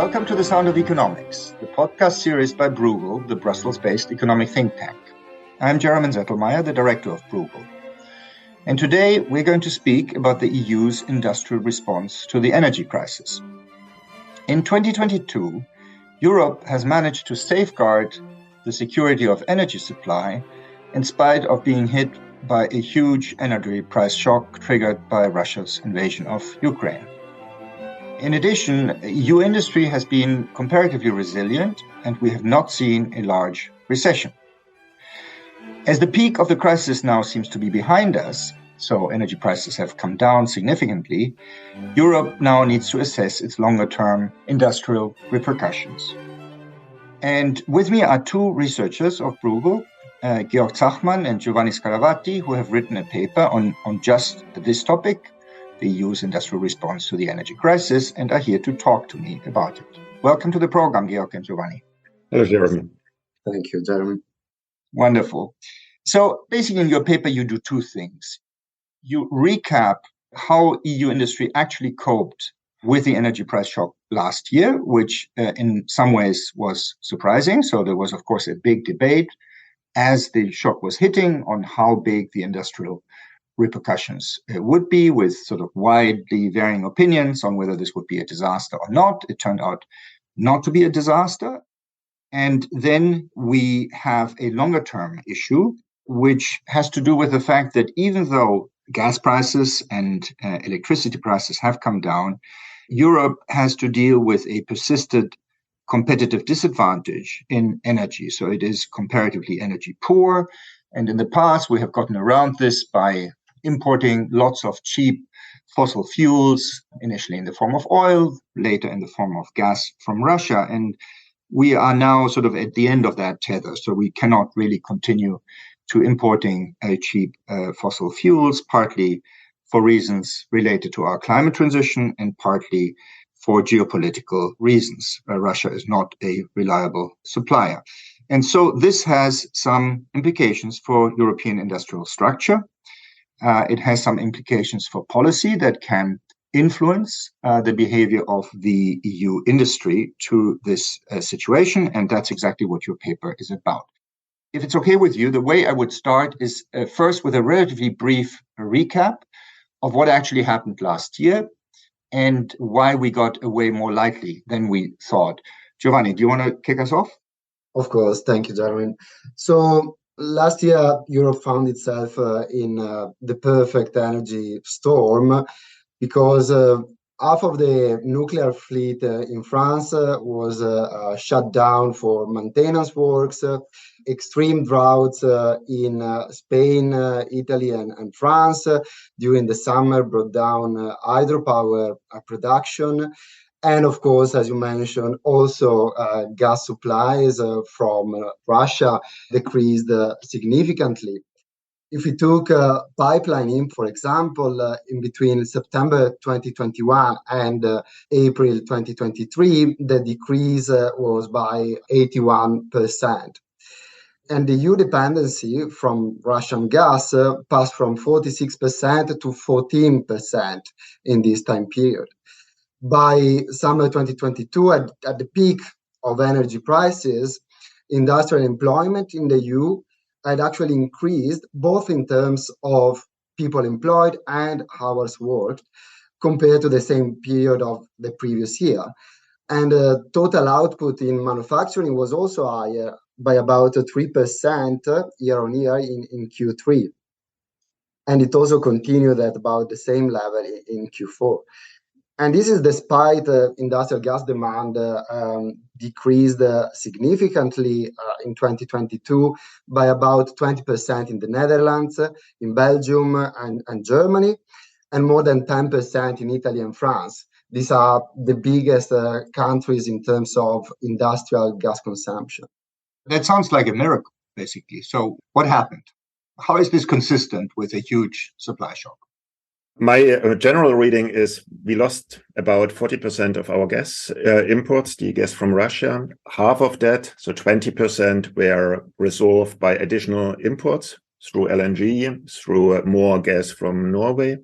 Welcome to The Sound of Economics, the podcast series by Bruegel, the Brussels-based economic think tank. I'm Jeremy Zettelmeier, the director of Bruegel. And today we're going to speak about the EU's industrial response to the energy crisis. In 2022, Europe has managed to safeguard the security of energy supply in spite of being hit by a huge energy price shock triggered by Russia's invasion of Ukraine. In addition, EU industry has been comparatively resilient, and we have not seen a large recession. As the peak of the crisis now seems to be behind us, so energy prices have come down significantly, Europe now needs to assess its longer-term industrial repercussions. And with me are two researchers of Bruegel, Georg Zachmann and Giovanni Scaravatti, who have written a paper on just this topic, the EU's industrial response to the energy crisis, and are here to talk to me about it. Welcome to the program, Georg and Giovanni. Hello, Jeremy. Thank you, Jeremy. Wonderful. So basically in your paper, you do two things. You recap how EU industry actually coped with the energy price shock last year, which in some ways was surprising. So there was, of course, a big debate as the shock was hitting on how big the industrial repercussions would be, with sort of widely varying opinions on whether this would be a disaster or not. It turned out not to be a disaster. And then we have a longer term issue, which has to do with the fact that even though gas prices and electricity prices have come down, Europe has to deal with a persistent competitive disadvantage in energy. So it is comparatively energy poor. And in the past, we have gotten around this by importing lots of cheap fossil fuels, initially in the form of oil, later in the form of gas from Russia. And we are now sort of at the end of that tether. So we cannot really continue to importing cheap fossil fuels, partly for reasons related to our climate transition and partly for geopolitical reasons. Russia is not a reliable supplier. And so this has some implications for European industrial structure. It has some implications for policy that can influence the behavior of the EU industry to this situation. And that's exactly what your paper is about. If it's okay with you, the way I would start is first with a relatively brief recap of what actually happened last year and why we got away more lightly than we thought. Giovanni, do you want to kick us off? Of course. Thank you, Jeremy. So last year, Europe found itself in the perfect energy storm because half of the nuclear fleet in France was shut down for maintenance works. Extreme droughts in Spain, Italy, and France during the summer brought down hydropower production. And of course, as you mentioned, also gas supplies from Russia decreased significantly. If we took pipeline in, for example, in between September 2021 and April 2023, the decrease was by 81%. And the EU dependency from Russian gas passed from 46% to 14% in this time period. By summer 2022, at the peak of energy prices, industrial employment in the EU had actually increased both in terms of people employed and hours worked compared to the same period of the previous year. And total output in manufacturing was also higher by about 3% year on year in Q3. And it also continued at about the same level in Q4. And this is despite industrial gas demand decreased significantly in 2022 by about 20% in the Netherlands, in Belgium and Germany, and more than 10% in Italy and France. These are the biggest countries in terms of industrial gas consumption. That sounds like a miracle, basically. So what happened? How is this consistent with a huge supply shock? My general reading is we lost about 40% of our gas imports, the gas from Russia. Half of that, so 20%, were resolved by additional imports through LNG, through more gas from Norway.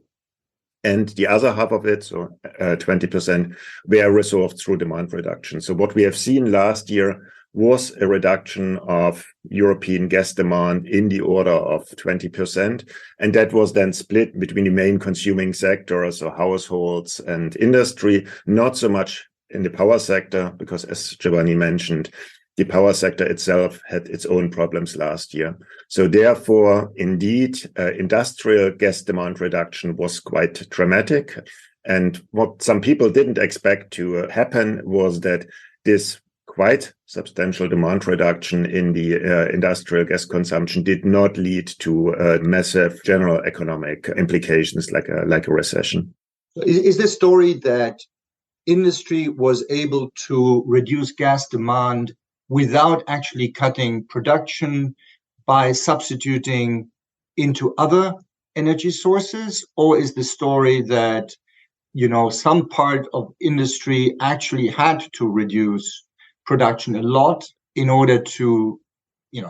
And the other half of it, so 20%, were resolved through demand reduction. So what we have seen last year was a reduction of European gas demand in the order of 20%. And that was then split between the main consuming sectors, so households and industry, not so much in the power sector, because as Giovanni mentioned, the power sector itself had its own problems last year. So therefore, indeed, industrial gas demand reduction was quite dramatic. And what some people didn't expect to happen was that this quite substantial demand reduction in the industrial gas consumption did not lead to massive general economic implications like a recession. Is the story that industry was able to reduce gas demand without actually cutting production by substituting into other energy sources? Or is the story that, some part of industry actually had to reduce production a lot in order to,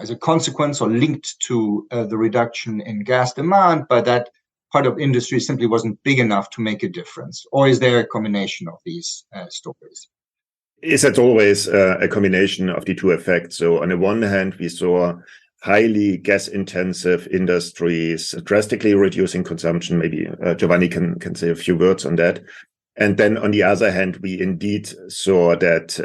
as a consequence or linked to the reduction in gas demand, but that part of industry simply wasn't big enough to make a difference? Or is there a combination of these stories? It's always a combination of the two effects. So on the one hand, we saw highly gas-intensive industries drastically reducing consumption. Maybe Giovanni can say a few words on that. And then on the other hand, we indeed saw that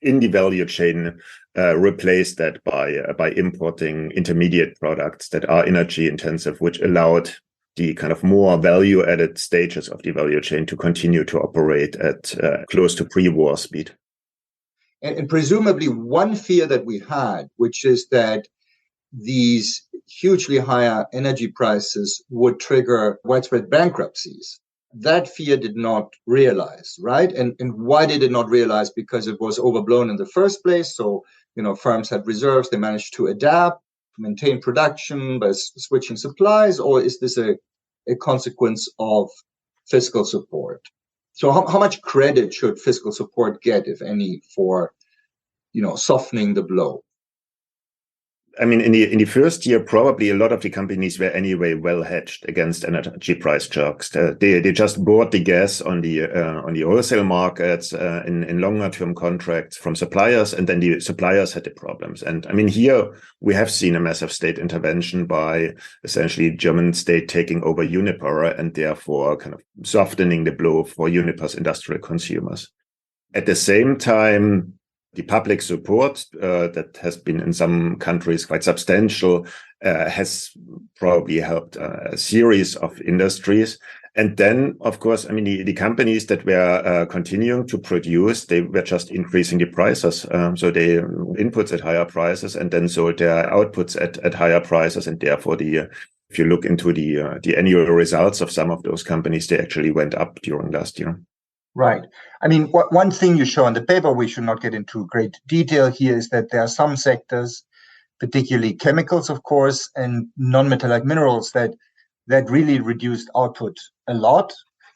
in the value chain, replaced that by importing intermediate products that are energy intensive, which allowed the kind of more value-added stages of the value chain to continue to operate at close to pre-war speed. And presumably one fear that we had, which is that these hugely higher energy prices would trigger widespread bankruptcies. That fear did not realize, right? And why did it not realize? Because it was overblown in the first place. So, firms had reserves, they managed to adapt, maintain production by switching supplies, or is this a consequence of fiscal support? So how much credit should fiscal support get, if any, for, softening the blow? I mean, in the first year, probably a lot of the companies were anyway well hedged against energy price shocks. They just bought the gas on the wholesale markets in longer term contracts from suppliers, and then the suppliers had the problems. And I mean, here we have seen a massive state intervention by essentially German state taking over Uniper and therefore kind of softening the blow for Uniper's industrial consumers. At the same time, the public support that has been in some countries quite substantial has probably helped a series of industries. And then, of course, I mean, the companies that were continuing to produce, they were just increasing the prices. So they inputs at higher prices and then sold their outputs at higher prices. And therefore, if you look into the annual results of some of those companies, they actually went up during last year. Right. I mean, one thing you show in the paper, we should not get into great detail here, is that there are some sectors, particularly chemicals, of course, and non-metallic minerals that really reduced output a lot.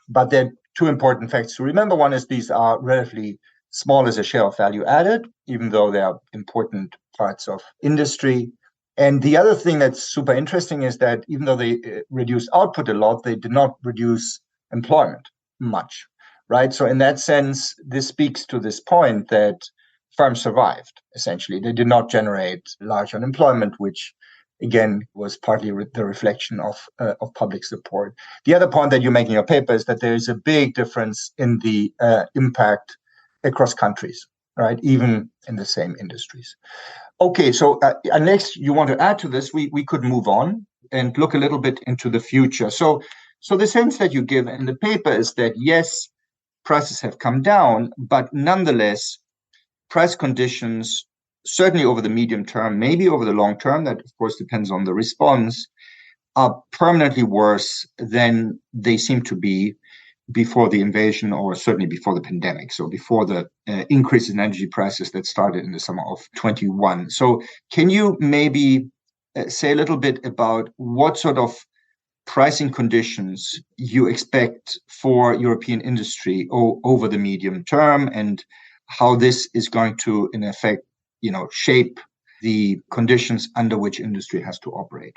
But there are two important facts to remember. One is these are relatively small as a share of value added, even though they are important parts of industry. And the other thing that's super interesting is that even though they reduced output a lot, they did not reduce employment much. Right. So in that sense, this speaks to this point that firms survived, essentially. They did not generate large unemployment, which, again, was partly the reflection of public support. The other point that you make in your paper is that there is a big difference in the impact across countries, right, even in the same industries. Okay, so unless you want to add to this, we could move on and look a little bit into the future. So the sense that you give in the paper is that, yes, prices have come down, but nonetheless, price conditions, certainly over the medium term, maybe over the long term, that of course depends on the response, are permanently worse than they seem to be before the invasion, or certainly before the pandemic. So before the increase in energy prices that started in the summer of 21. So can you maybe say a little bit about what sort of pricing conditions you expect for European industry over the medium term, and how this is going to, in effect, shape the conditions under which industry has to operate?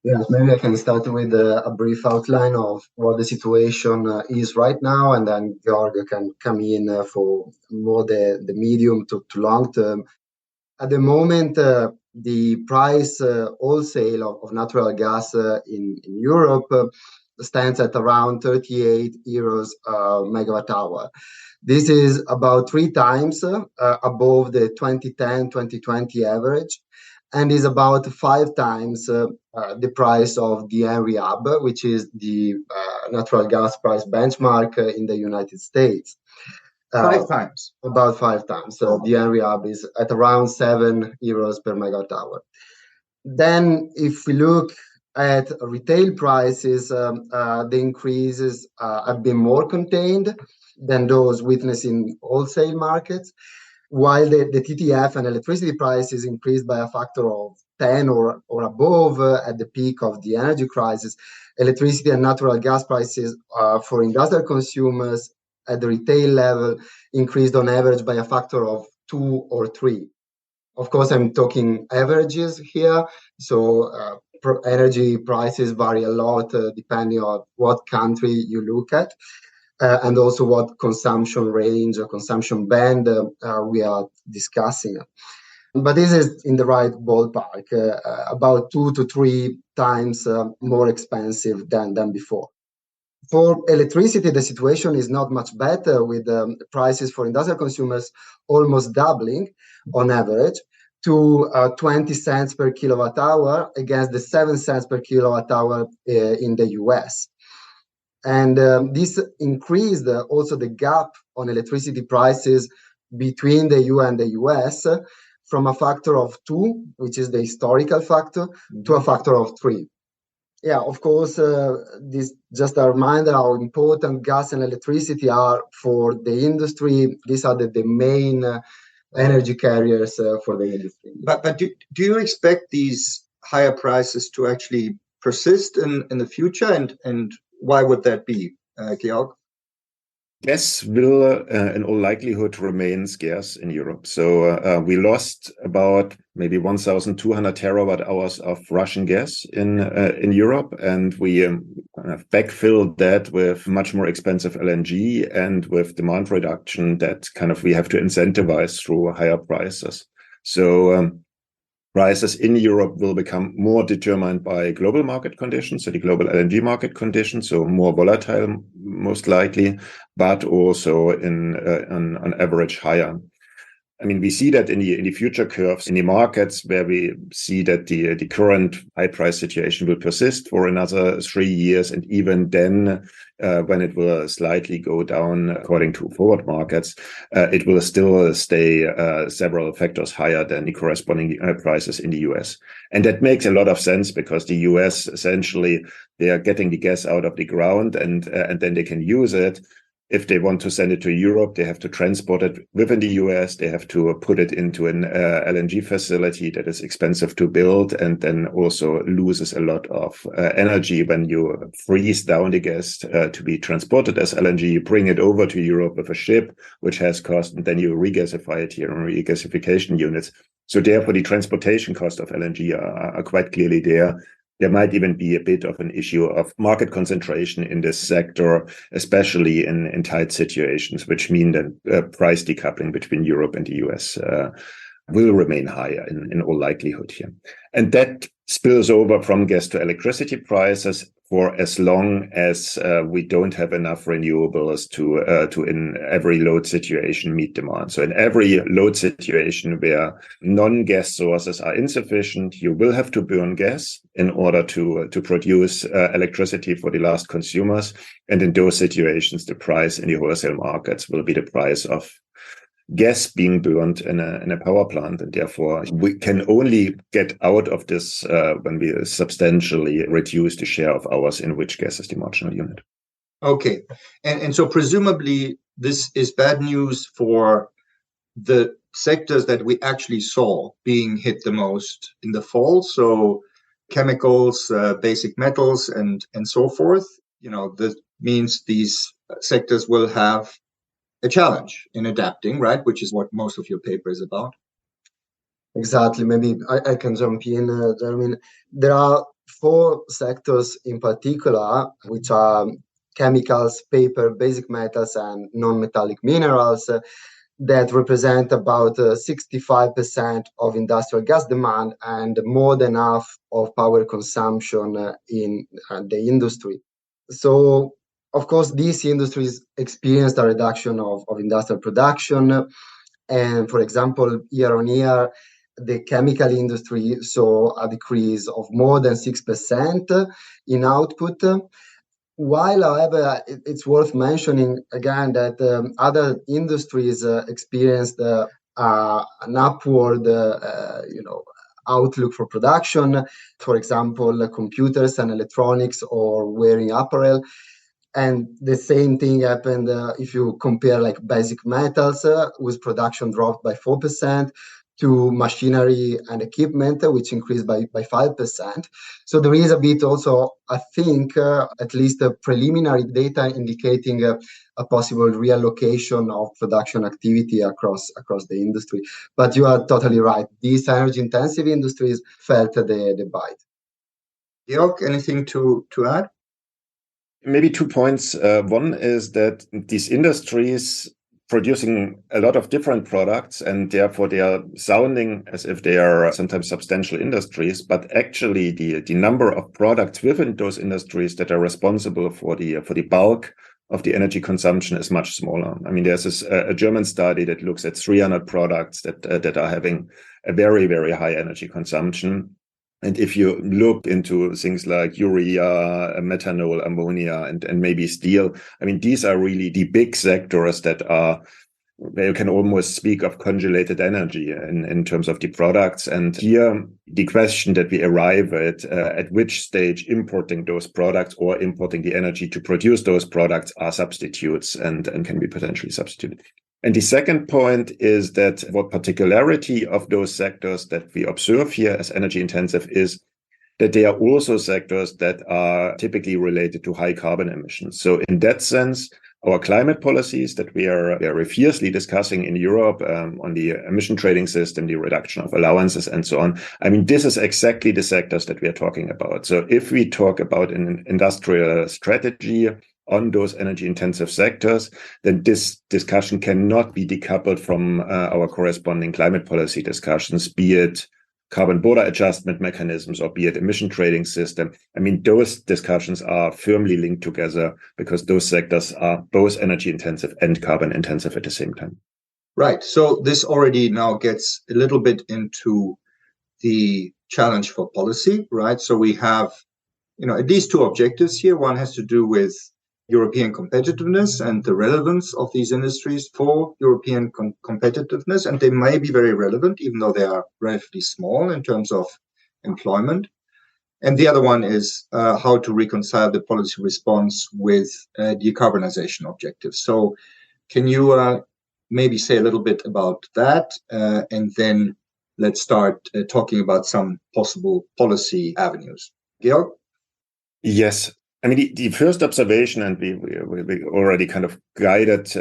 Yes, maybe I can start with a brief outline of what the situation is right now, and then Georg can come in for more the medium to long term. At the moment, the price wholesale of natural gas in Europe stands at around 38 euros megawatt hour. This is about 3 times above the 2010-2020 average, and is about 5 times the price of the Henry Hub, which is the natural gas price benchmark in the United States. 5 times. About 5 times. So the Henry Hub is at around 7 euros per megawatt hour. Then, if we look at retail prices, the increases have been more contained than those witnessed in wholesale markets, while the TTF and electricity prices increased by a factor of 10 or above at the peak of the energy crisis. Electricity and natural gas prices for industrial consumers at the retail level increased on average by a factor of 2 or 3. Of course, I'm talking averages here. So energy prices vary a lot depending on what country you look at. And also what consumption range or consumption band we are discussing. But this is in the right ballpark, about 2 to 3 times more expensive than before. For electricity, the situation is not much better, with prices for industrial consumers almost doubling on average to 20 cents per kilowatt hour against the 7 cents per kilowatt hour in the US. And this increased also the gap on electricity prices between the EU and the US from a factor of 2, which is the historical factor, to a factor of 3. Yeah, of course, this just a reminder how important gas and electricity are for the industry. These are the main energy carriers for the industry. But do you expect these higher prices to actually persist in the future? And why would that be, Georg? Gas will, in all likelihood, remain scarce in Europe. So we lost about maybe 1,200 terawatt hours of Russian gas in Europe, and we backfilled that with much more expensive LNG and with demand reduction that we have to incentivize through higher prices. So prices in Europe will become more determined by global market conditions, so the global LNG market conditions, so more volatile most likely, but also on average higher. I mean, we see that in the future curves in the markets, where we see that the current high price situation will persist for another 3 years, and even then, when it will slightly go down according to forward markets, it will still stay several factors higher than the corresponding prices in the US. And that makes a lot of sense, because the US essentially, they are getting the gas out of the ground, and then they can use it. If they want to send it to Europe, they have to transport it within the US. They have to put it into an LNG facility that is expensive to build, and then also loses a lot of energy when you freeze down the gas to be transported as LNG. You bring it over to Europe with a ship, which has cost, and then you regasify it here on regasification units. So therefore, the transportation cost of LNG are quite clearly there. There might even be a bit of an issue of market concentration in this sector, especially in tight situations, which mean that price decoupling between Europe and the US will remain higher in all likelihood here. And that spills over from gas to electricity prices for as long as we don't have enough renewables to in every load situation meet demand. So in every load situation where non-gas sources are insufficient, you will have to burn gas in order to produce electricity for the last consumers. And in those situations, the price in the wholesale markets will be the price of gas being burned in a power plant, and therefore we can only get out of this when we substantially reduce the share of hours in which gas is the marginal unit. Okay, and so presumably this is bad news for the sectors that we actually saw being hit the most in the fall. So chemicals, basic metals, and so forth. That means these sectors will have a challenge in adapting, right? Which is what most of your paper is about. Exactly. Maybe I can jump in. I mean, there are four sectors in particular, which are chemicals, paper, basic metals, and non-metallic minerals, that represent about 65% of industrial gas demand and more than half of power consumption in the industry. So, of course, these industries experienced a reduction of industrial production. And for example, year on year, the chemical industry saw a decrease of more than 6% in output. While, however, it's worth mentioning again that other industries experienced an upward, outlook for production. For example, computers and electronics or wearing apparel. And the same thing happened if you compare like basic metals, whose production dropped by 4%, to machinery and equipment, which increased by 5%. So there is a bit also, I think, at least a preliminary data indicating a possible reallocation of production activity across the industry. But you are totally right. These energy-intensive industries felt the bite. Georg, anything to add? Maybe 2 points. One is that these industries producing a lot of different products, and therefore they are sounding as if they are sometimes substantial industries, but actually the number of products within those industries that are responsible for the bulk of the energy consumption is much smaller. I mean, there's a German study that looks at 300 products that are having a very, very high energy consumption. And if you look into things like urea, methanol, ammonia, and maybe steel, I mean, these are really the big sectors that are where you can almost speak of congelated energy in terms of the products. And here, the question that we arrive at which stage importing those products or importing the energy to produce those products are substitutes and can be potentially substituted. And the second point is that what particularity of those sectors that we observe here as energy intensive is that they are also sectors that are typically related to high carbon emissions. So in that sense, our climate policies that we are very fiercely discussing in Europe on the emission trading system, the reduction of allowances and so on. I mean, this is exactly the sectors that we are talking about. So if we talk about an industrial strategy on those energy intensive sectors, then this discussion cannot be decoupled from our corresponding climate policy discussions, be it carbon border adjustment mechanisms or be it emission trading system. I mean, those discussions are firmly linked together because those sectors are both energy intensive and carbon intensive at the same time. Right. So this already now gets a little bit into the challenge for policy, right? So we have, at least two objectives here. One has to do with European competitiveness and the relevance of these industries for European competitiveness. And they may be very relevant, even though they are relatively small in terms of employment. And the other one is how to reconcile the policy response with decarbonization objectives. So can you maybe say a little bit about that? And then let's start talking about some possible policy avenues. Georg? Yes. I mean, the first observation, and we already kind of guided,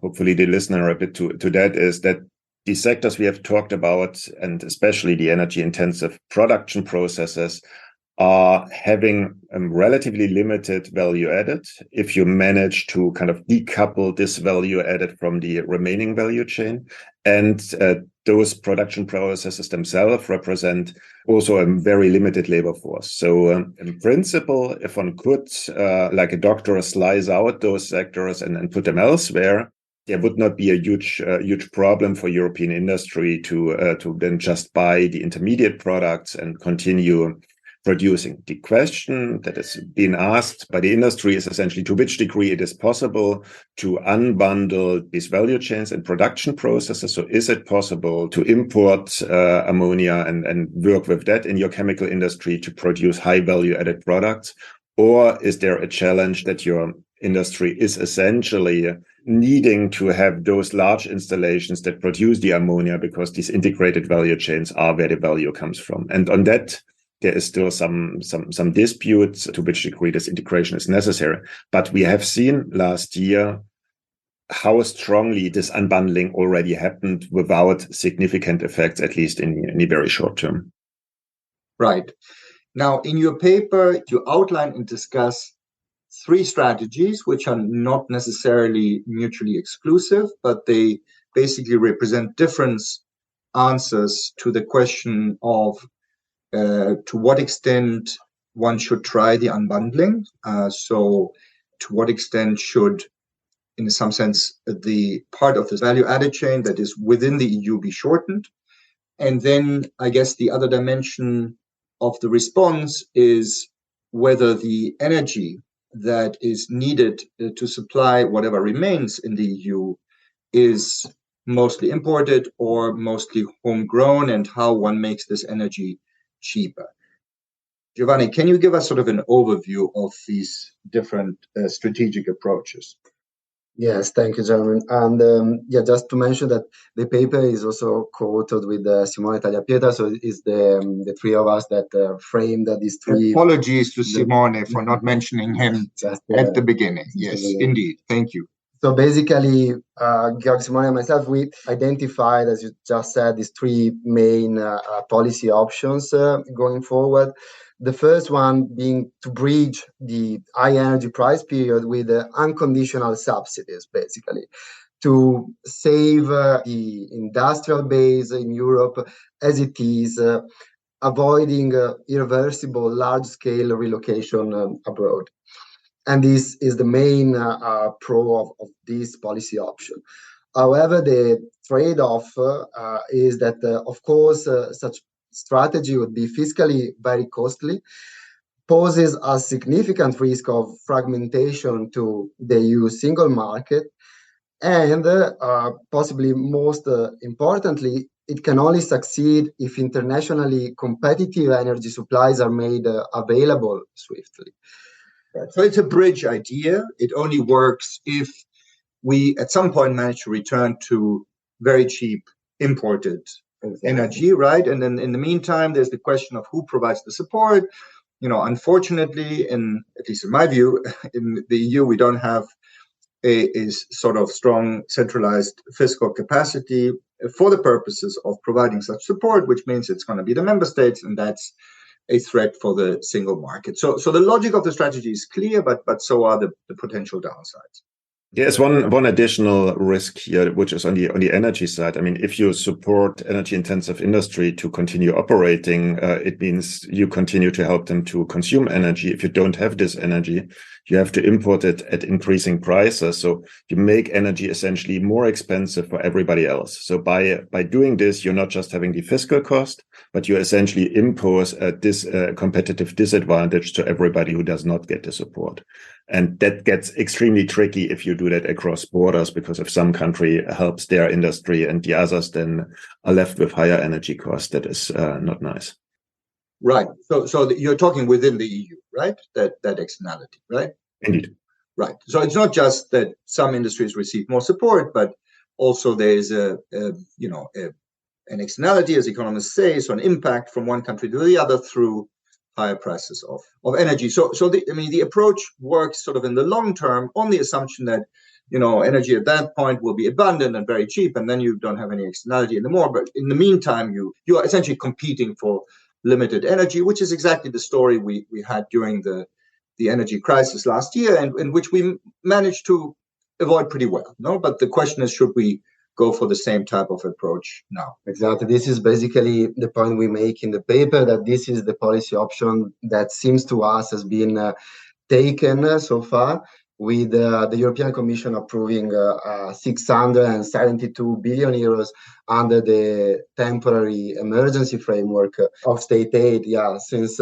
hopefully the listener a bit to that, is that the sectors we have talked about, and especially the energy intensive production processes, are having relatively limited value added if you manage to kind of decouple this value added from the remaining value chain. And those production processes themselves represent also a very limited labor force. So in principle, if one could, like a doctor, slice out those sectors and put them elsewhere, there would not be a huge problem for European industry to then just buy the intermediate products and continue producing. The question that is being asked by the industry is essentially to which degree it is possible to unbundle these value chains and production processes. So is it possible to import ammonia and work with that in your chemical industry to produce high value added products? Or is there a challenge that your industry is essentially needing to have those large installations that produce the ammonia because these integrated value chains are where the value comes from? And on that, there is still some disputes to which degree this integration is necessary. But we have seen last year how strongly this unbundling already happened without significant effects, at least in the very short term. Right. Now, in your paper, you outline and discuss three strategies, which are not necessarily mutually exclusive, but they basically represent different answers to the question of to what extent one should try the unbundling. So to what extent should, in some sense, the part of this value added chain that is within the EU be shortened? And then I guess the other dimension of the response is whether the energy that is needed to supply whatever remains in the EU is mostly imported or mostly homegrown, and how one makes this energy cheaper. Giovanni, can you give us sort of an overview of these different strategic approaches? Yes, thank you, gentlemen. And just to mention that the paper is also co-authored with Simone Tagliapietra, so it's the three of us that framed these three. Apologies to Simone for not mentioning him at the beginning. Yes, indeed. Thank you. So basically, Georg, Simone, and myself, we identified, as you just said, these three main policy options going forward. The first one being to bridge the high energy price period with unconditional subsidies, basically, to save the industrial base in Europe as it is, avoiding irreversible large-scale relocation abroad. And this is the main pro of this policy option. However, the trade-off is that, of course, such strategy would be fiscally very costly, poses a significant risk of fragmentation to the EU single market, and possibly most importantly, it can only succeed if internationally competitive energy supplies are made available swiftly. So it's a bridge idea. It only works if we at some point manage to return to very cheap imported energy, right? And then in the meantime, there's the question of who provides the support. You know, unfortunately, at least in my view, in the EU, we don't have a sort of strong centralized fiscal capacity for the purposes of providing such support, which means it's going to be the member states, and that's a threat for the single market. So the logic of the strategy is clear, but so are the potential downsides. There's one additional risk here, which is on the energy side. I mean, if you support energy-intensive industry to continue operating, it means you continue to help them to consume energy. If you don't have this energy, you have to import it at increasing prices. So you make energy essentially more expensive for everybody else. So by doing this, you're not just having the fiscal cost, but you essentially impose a competitive disadvantage to everybody who does not get the support. And that gets extremely tricky if you do that across borders, because if some country helps their industry and the others then are left with higher energy costs, that is not nice. Right. So you're talking within the EU, right? That externality, right? Indeed. Right. So it's not just that some industries receive more support, but also there's an externality, as economists say, so an impact from one country to the other through higher prices of energy. So the approach works sort of in the long term on the assumption that, you know, energy at that point will be abundant and very cheap, and then you don't have any externality anymore. But in the meantime, you are essentially competing for limited energy, which is exactly the story we had during the energy crisis last year, and which we managed to avoid pretty well. No, but the question is, should we go for the same type of approach now? Exactly. This is basically the point we make in the paper, that this is the policy option that seems to us has been taken so far, with the European Commission approving 672 billion euros under the temporary emergency framework of state aid, since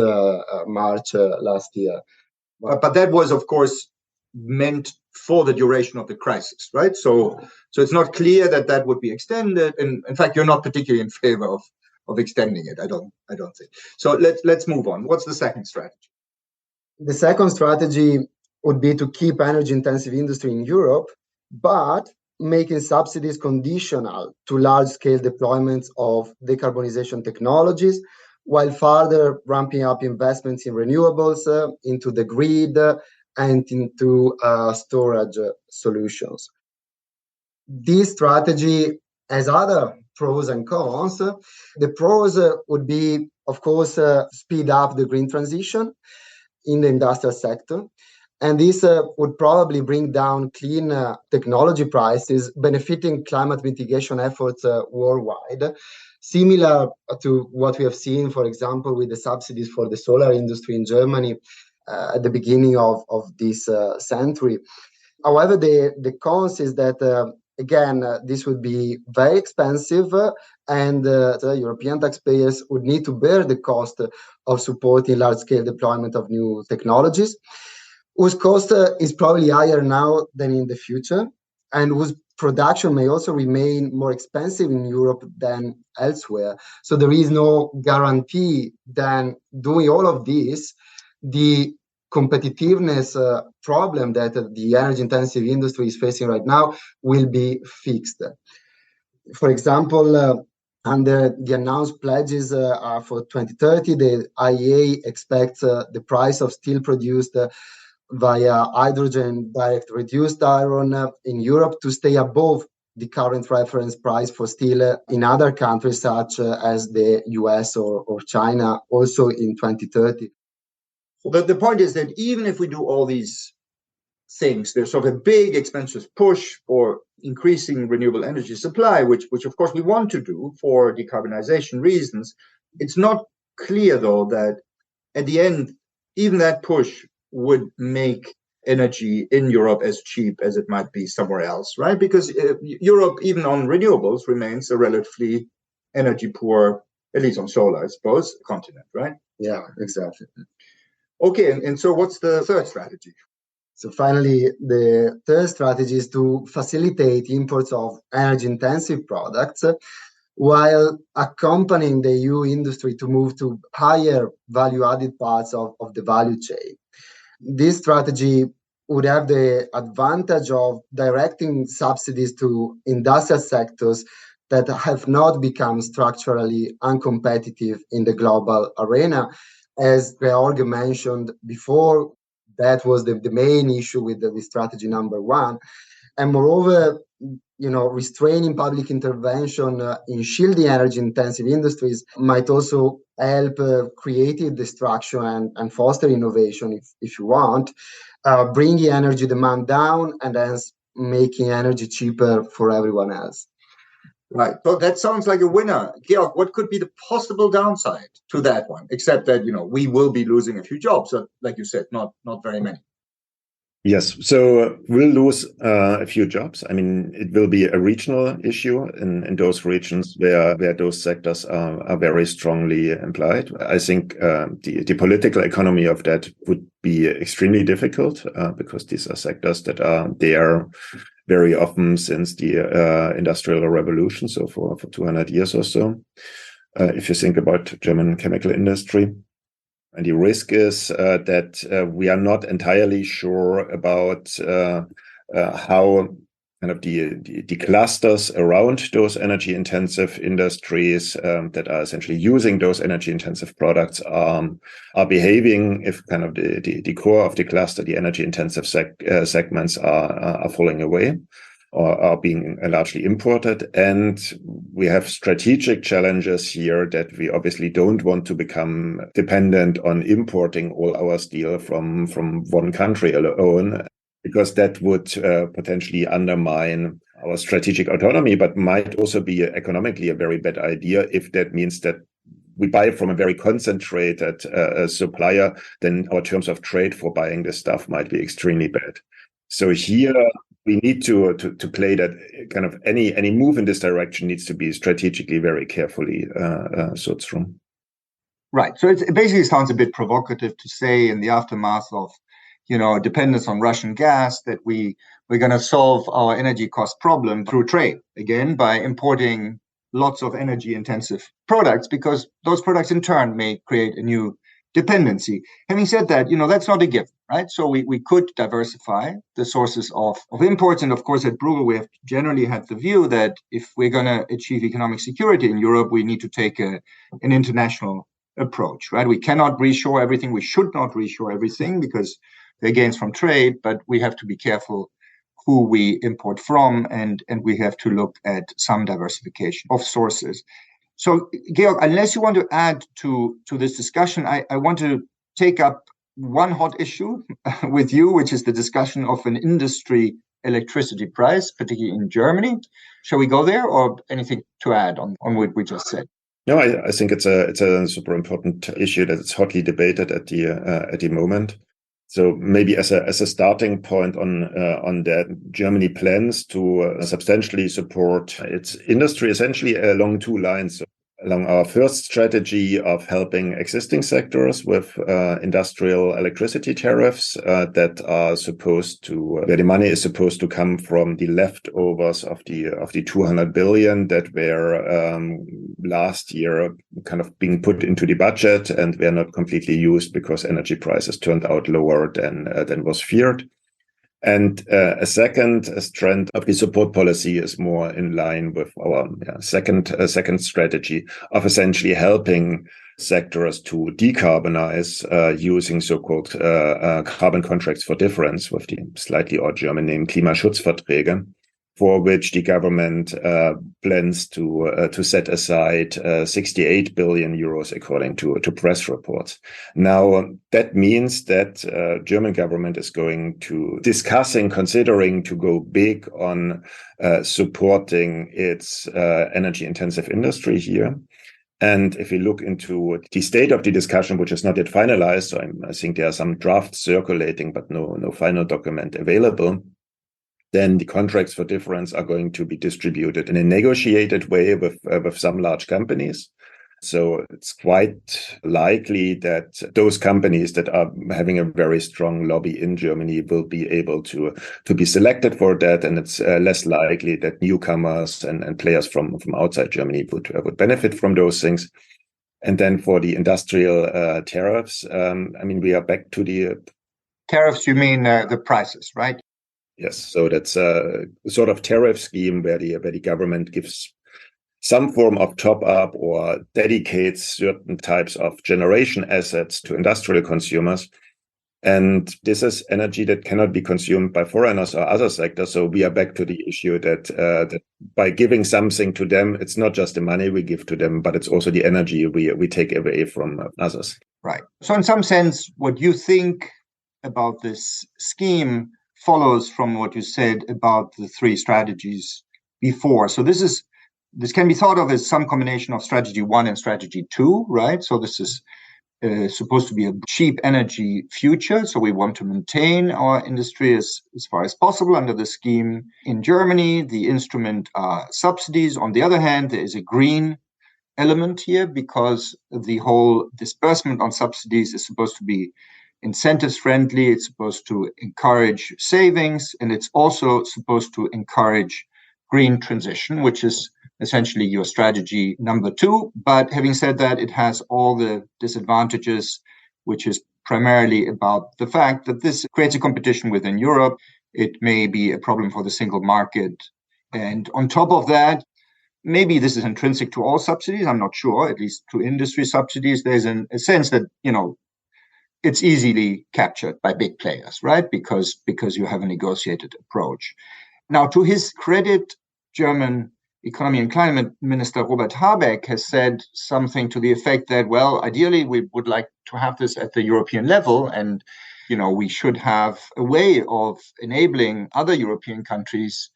March last year. But that was, of course, meant for the duration of the crisis, right? So it's not clear that would be extended, and in fact, you're not particularly in favor of extending it. I don't think. So let's move on. What's the second strategy? The second strategy would be to keep energy-intensive industry in Europe, but making subsidies conditional to large-scale deployments of decarbonization technologies, while further ramping up investments in renewables, into the grid, and into storage solutions. This strategy has other pros and cons. The pros would be, of course, speed up the green transition in the industrial sector. And this would probably bring down clean technology prices, benefiting climate mitigation efforts worldwide. Similar to what we have seen, for example, with the subsidies for the solar industry in Germany at the beginning of this century. However, the cons is that, again, this would be very expensive, and the European taxpayers would need to bear the cost of supporting large-scale deployment of new technologies, whose cost is probably higher now than in the future, and whose production may also remain more expensive in Europe than elsewhere. So there is no guarantee that doing all of this, the competitiveness problem that the energy-intensive industry is facing right now will be fixed. For example, under the announced pledges for 2030, the IEA expects the price of steel produced via hydrogen direct reduced iron in Europe to stay above the current reference price for steel in other countries such as the US or China, also in 2030. But the point is that even if we do all these things, there's sort of a big expensive push for increasing renewable energy supply, which of course we want to do for decarbonization reasons. It's not clear, though, that at the end, even that push would make energy in Europe as cheap as it might be somewhere else, right? Because Europe, even on renewables, remains a relatively energy poor, at least on solar, I suppose, continent, right? Yeah, exactly. Okay, and so what's the third strategy? So finally, the third strategy is to facilitate imports of energy-intensive products while accompanying the EU industry to move to higher value-added parts of the value chain. This strategy would have the advantage of directing subsidies to industrial sectors that have not become structurally uncompetitive in the global arena. As Georg mentioned before, that was the main issue with the strategy number one. And moreover, restraining public intervention in shielding energy-intensive industries might also help creative destruction and foster innovation, if you want, bringing energy demand down and hence making energy cheaper for everyone else. Right. So that sounds like a winner. Georg, what could be the possible downside to that one? Except that, we will be losing a few jobs, like you said, not very many. Yes, so we'll lose a few jobs. I mean, it will be a regional issue in those regions where those sectors are very strongly implied. I think the political economy of that would be extremely difficult because these are sectors that are there very often since the Industrial Revolution, so for 200 years or so. If you think about German chemical industry. And the risk is that we are not entirely sure about how kind of the clusters around those energy-intensive industries that are essentially using those energy-intensive products are behaving if kind of the core of the cluster, the energy-intensive segments are falling away or are being largely imported. And we have strategic challenges here that we obviously don't want to become dependent on importing all our steel from one country alone, because that would potentially undermine our strategic autonomy, but might also be economically a very bad idea if that means that we buy from a very concentrated supplier, then our terms of trade for buying this stuff might be extremely bad. So here we need to play that kind of any move in this direction needs to be strategically very carefully thought through. Right. So it basically sounds a bit provocative to say in the aftermath of dependence on Russian gas that we're going to solve our energy cost problem through trade, again, by importing lots of energy intensive products, because those products in turn may create a new dependency. Having said that, that's not a given, right? So we could diversify the sources of imports. And of course, at Bruegel, we have generally had the view that if we're going to achieve economic security in Europe, we need to take an international approach, right? We cannot reshore everything. We should not reshore everything because the gains from trade, but we have to be careful who we import from, and we have to look at some diversification of sources. So, Georg, unless you want to add to this discussion, I want to take up one hot issue with you, which is the discussion of an industry electricity price, particularly in Germany. Shall we go there, or anything to add on what we just said? No, I think it's a super important issue that it's hotly debated at the moment. So maybe as a starting point on that, Germany plans to substantially support its industry essentially along two lines. So along our first strategy of helping existing sectors with industrial electricity tariffs that are supposed to, where the money is supposed to come from the leftovers of the 200 billion that were last year kind of being put into the budget and were not completely used because energy prices turned out lower than was feared. And a second strand of the support policy is more in line with our second strategy of essentially helping sectors to decarbonize using so-called carbon contracts for difference with the slightly odd German name Klimaschutzverträge, for which the government plans to set aside 68 billion euros, according to press reports. Now, that means that German government is going to considering to go big on supporting its energy-intensive industry here. And if we look into the state of the discussion, which is not yet finalized, so I think there are some drafts circulating, but no final document available, then the contracts for difference are going to be distributed in a negotiated way with some large companies. So it's quite likely that those companies that are having a very strong lobby in Germany will be able to be selected for that. And it's less likely that newcomers and players from outside Germany would benefit from those things. And then for the industrial tariffs, we are back to the... Tariffs, you mean the prices, right? Yes, so that's a sort of tariff scheme where the government gives some form of top-up or dedicates certain types of generation assets to industrial consumers. And this is energy that cannot be consumed by foreigners or other sectors. So we are back to the issue that by giving something to them, it's not just the money we give to them, but it's also the energy we take away from others. Right. So in some sense, what you think about this scheme follows from what you said about the three strategies before. So this can be thought of as some combination of strategy 1 and strategy 2, right? So this is supposed to be a cheap energy future. So we want to maintain our industry as far as possible under the scheme. In Germany, the instrument are subsidies. On the other hand, there is a green element here because the whole disbursement on subsidies is supposed to be incentives friendly. It's supposed to encourage savings, and it's also supposed to encourage green transition, which is essentially your strategy number 2. But having said that, it has all the disadvantages, which is primarily about the fact that this creates a competition within Europe. It may be a problem for the single market. And on top of that, maybe this is intrinsic to all subsidies. I'm not sure, at least to industry subsidies. There's a sense that, it's easily captured by big players, right? Because you have a negotiated approach. Now, to his credit, German Economy and Climate Minister Robert Habeck has said something to the effect that, well, ideally, we would like to have this at the European level, and we should have a way of enabling other European countries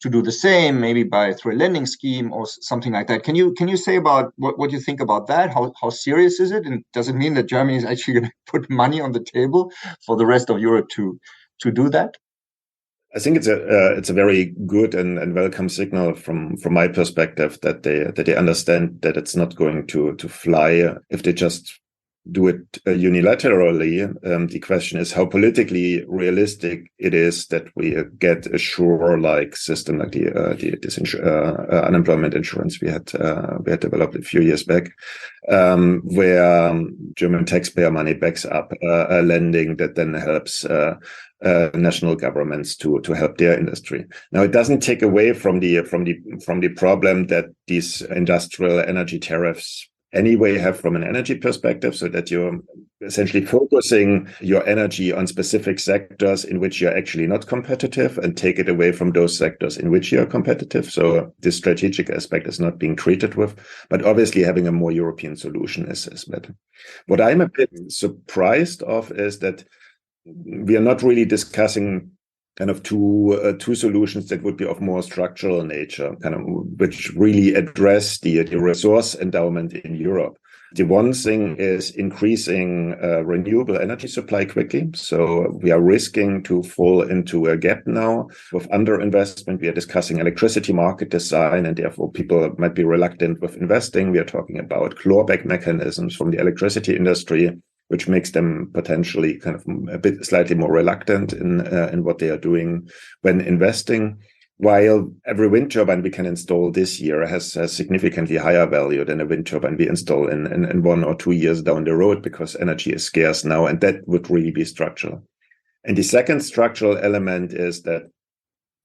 to do the same, maybe through a lending scheme or something like that. Can you say about what you think about that? How serious is it? And does it mean that Germany is actually going to put money on the table for the rest of Europe to do that? I think it's a very good and welcome signal from my perspective that they understand that it's not going to fly if they just do it unilaterally. The question is how politically realistic it is that we get a sure-like system like this unemployment insurance we had developed a few years back, where German taxpayer money backs up lending that then helps national governments to help their industry. Now, it doesn't take away from the problem that these industrial energy tariffs anyway have from an energy perspective, so that you're essentially focusing your energy on specific sectors in which you're actually not competitive and take it away from those sectors in which you're competitive. So this strategic aspect is not being treated with, but obviously having a more European solution is better. What I'm a bit surprised of is that we are not really discussing kind of two solutions that would be of more structural nature, kind of which really address the resource endowment in Europe. The one thing is increasing renewable energy supply quickly. So we are risking to fall into a gap now with underinvestment. We are discussing electricity market design, and therefore people might be reluctant with investing. We are talking about clawback mechanisms from the electricity industry, which makes them potentially kind of a bit slightly more reluctant in what they are doing when investing. While every wind turbine we can install this year has significantly higher value than a wind turbine we install in 1 or 2 years down the road, because energy is scarce now, and that would really be structural. And the second structural element is that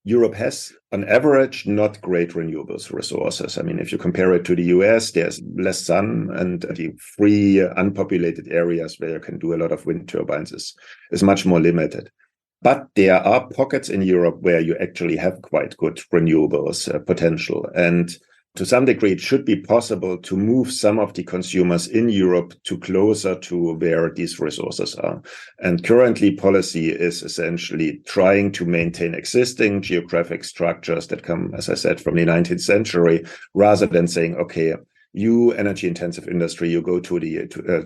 Europe has, on average, not great renewables resources. I mean, if you compare it to the US, there's less sun, and the free unpopulated areas where you can do a lot of wind turbines is much more limited. But there are pockets in Europe where you actually have quite good renewables potential. And to some degree, it should be possible to move some of the consumers in Europe to closer to where these resources are. And currently, policy is essentially trying to maintain existing geographic structures that come, as I said, from the 19th century, rather than saying, okay, you energy-intensive industry, you go to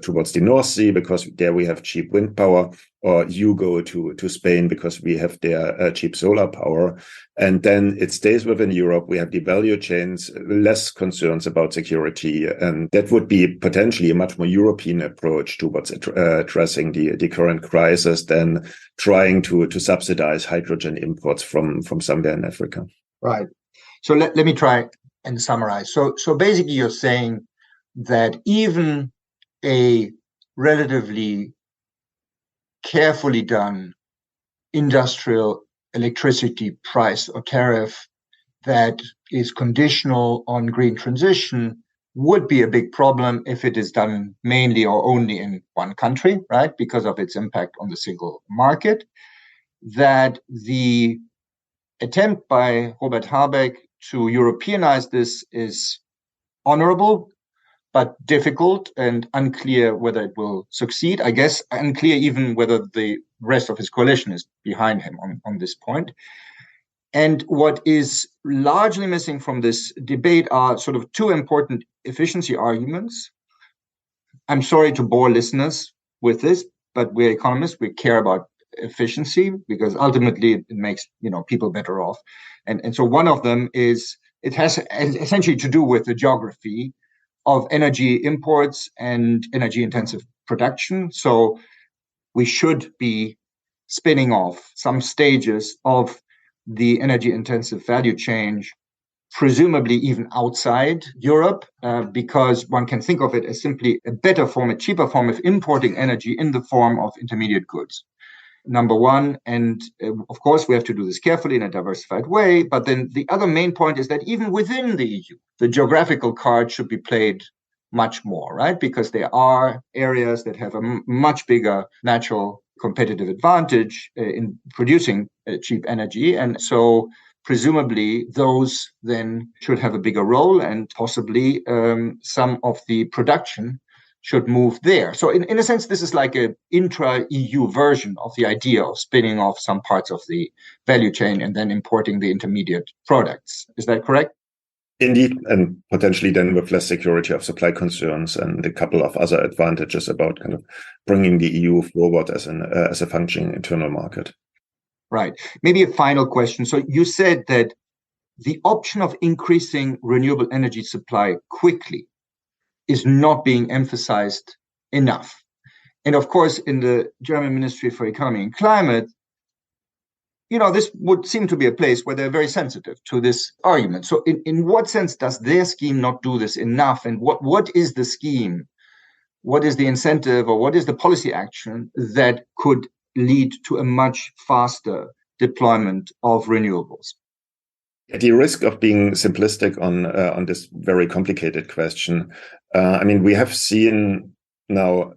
towards the North Sea because there we have cheap wind power, or you go to Spain because we have their cheap solar power, and then it stays within Europe. We have the value chains, less concerns about security, and that would be potentially a much more European approach towards addressing the current crisis than trying to subsidize hydrogen imports from somewhere in Africa. Right. So let me try and summarize. So basically you're saying that even a relatively carefully done industrial electricity price or tariff that is conditional on green transition would be a big problem if it is done mainly or only in one country, right? Because of its impact on the single market. That the attempt by Robert Habeck to Europeanize this is honorable, but difficult and unclear whether it will succeed. I guess unclear even whether the rest of his coalition is behind him on this point. And what is largely missing from this debate are sort of two important efficiency arguments. I'm sorry to bore listeners with this, but we're economists. We care about efficiency because ultimately it makes people better off. And so one of them is it has essentially to do with the geography of energy imports and energy intensive production. So we should be spinning off some stages of the energy intensive value chain, presumably even outside Europe, because one can think of it as simply a better form, a cheaper form of importing energy in the form of intermediate goods. Number one, and of course we have to do this carefully in a diversified way, but then the other main point is that even within the EU, the geographical card should be played much more, right? Because there are areas that have a much bigger natural competitive advantage in producing cheap energy. And so presumably those then should have a bigger role, and possibly some of the production should move there. So in a sense, this is like an intra-EU version of the idea of spinning off some parts of the value chain and then importing the intermediate products. Is that correct? Indeed, and potentially then with less security of supply concerns and a couple of other advantages about kind of bringing the EU forward as a functioning internal market. Right. Maybe a final question. So you said that the option of increasing renewable energy supply quickly is not being emphasized enough. And of course, in the German Ministry for Economy and Climate, this would seem to be a place where they're very sensitive to this argument. So in what sense does their scheme not do this enough? And what is the scheme? What is the incentive, or what is the policy action that could lead to a much faster deployment of renewables? At the risk of being simplistic on this very complicated question, We have seen now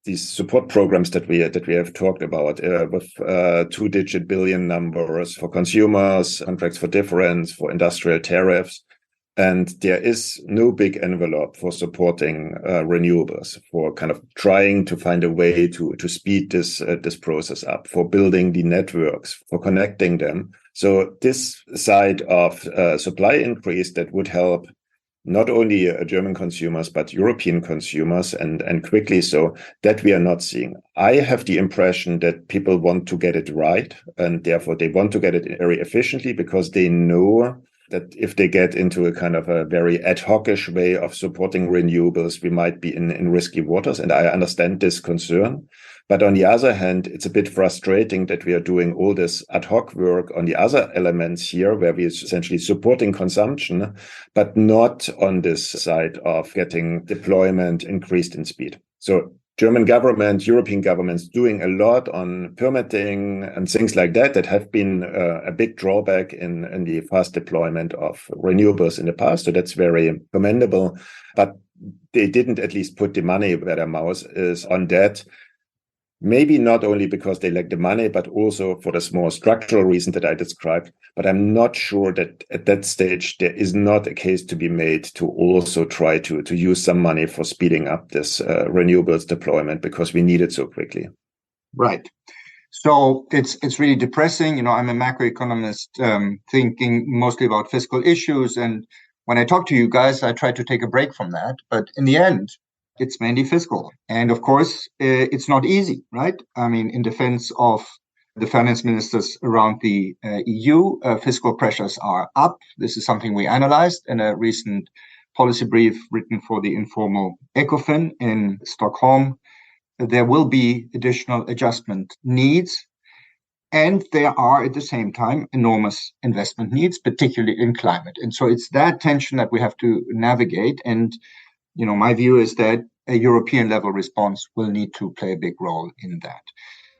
these support programs that we have talked about with 2-digit billion numbers for consumers, contracts for difference, for industrial tariffs. And there is no big envelope for supporting renewables, for kind of trying to find a way to speed this process up, for building the networks, for connecting them. So this side of supply increase that would help not only German consumers, but European consumers, and quickly, so that we are not seeing. I have the impression that people want to get it right, and therefore they want to get it very efficiently, because they know that if they get into a kind of a very ad hoc-ish way of supporting renewables, we might be in risky waters. And I understand this concern. But on the other hand, it's a bit frustrating that we are doing all this ad hoc work on the other elements here, where we are essentially supporting consumption, but not on this side of getting deployment increased in speed. So German government, European governments doing a lot on permitting and things like that have been a big drawback in the fast deployment of renewables in the past. So that's very commendable. But they didn't at least put the money where their mouth is on that. Maybe not only because they lack the money, but also for the small structural reason that I described. But I'm not sure that at that stage, there is not a case to be made to also try to use some money for speeding up this renewables deployment, because we need it so quickly. Right. So it's really depressing. I'm a macroeconomist thinking mostly about fiscal issues. And when I talk to you guys, I try to take a break from that. But in the end, it's mainly fiscal. And of course, it's not easy, right? In defense of the finance ministers around the EU, fiscal pressures are up. This is something we analyzed in a recent policy brief written for the informal ECOFIN in Stockholm. There will be additional adjustment needs. And there are, at the same time, enormous investment needs, particularly in climate. And so it's that tension that we have to navigate. And my view is that a European level response will need to play a big role in that.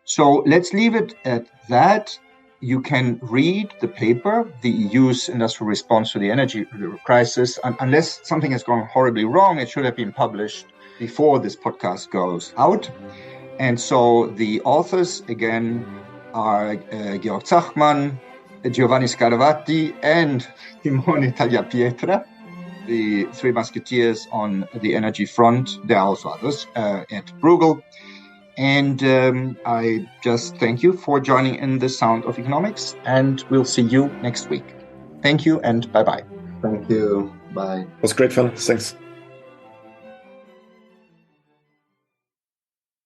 So let's leave it at that. You can read the paper, the EU's industrial response to the energy crisis. Unless something has gone horribly wrong, it should have been published before this podcast goes out. And so the authors, again, are Georg Zachmann, Giovanni Scaravatti, and Simone Tagliapietra, the three musketeers on the energy front. There are also others at Bruegel. And I just thank you for joining in the Sound of Economics, and we'll see you next week. Thank you and bye-bye. Thank you. Bye. It was great fun. Thanks.